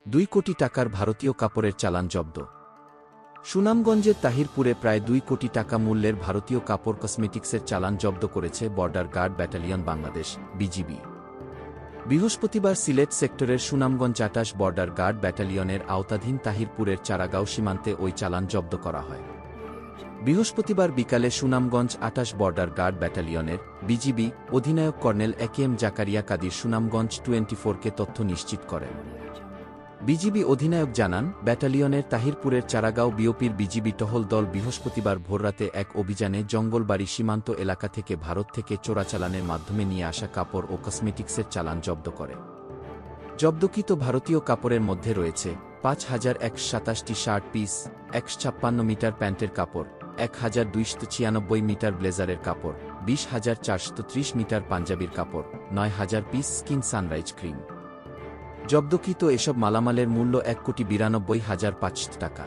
2 কোটি টাকার ভারতীয় কাপড়ের চালান জব্দ। সুনামগঞ্জের তাহিরপুরে প্রায় 2 কোটি টাকা মূল্যের ভারতীয় কাপড় কসমেটিক্সের চালান জব্দ করেছে border guard battalion Bangladesh BGB. বৃহস্পতিবার সিলেট সেক্টরের সুনামগঞ্জ 28 বর্ডার গার্ড ব্যাটালিয়নের আওতাধীন তাহিরপুরের চারাগাঁও সীমান্তে ওই চালান জব্দ করা হয়। বৃহস্পতিবার বিকালে সুনামগঞ্জ 28 বর্ডার গার্ড ব্যাটালিয়নের বিজিবি অধিনায়ক কর্নেল একেএম জাকারিয়া কাদির সুনামগঞ্জ 24-কে তথ্য নিশ্চিত করেন। বিজিবি অধিনায়ক জানান, ব্যাটালিয়নের তাহিরপুরের চারাগাঁও বিওপির বিজিবি টহল দল বৃহস্পতিবার ভোররাতে এক অভিযানে জঙ্গলবাড়ি সীমান্ত এলাকা থেকে ভারত থেকে চোরাচালানের মাধ্যমে নিয়ে আসা কাপড় ও কসমেটিক্সের চালান জব্দ করে। জব্দকৃত ভারতীয় কাপড়ের মধ্যে রয়েছে 5127টি শার্ট পিস, 156 মিটার প্যান্টের কাপড়, 1296 মিটার ব্লেজারের কাপড়, 20430 মিটার পাঞ্জাবির কাপড়, 9000 পিস স্কিন সানরাইজ ক্রিম। জব্দকৃত এসব মালামালের মূল্য 1,92,500 টাকা।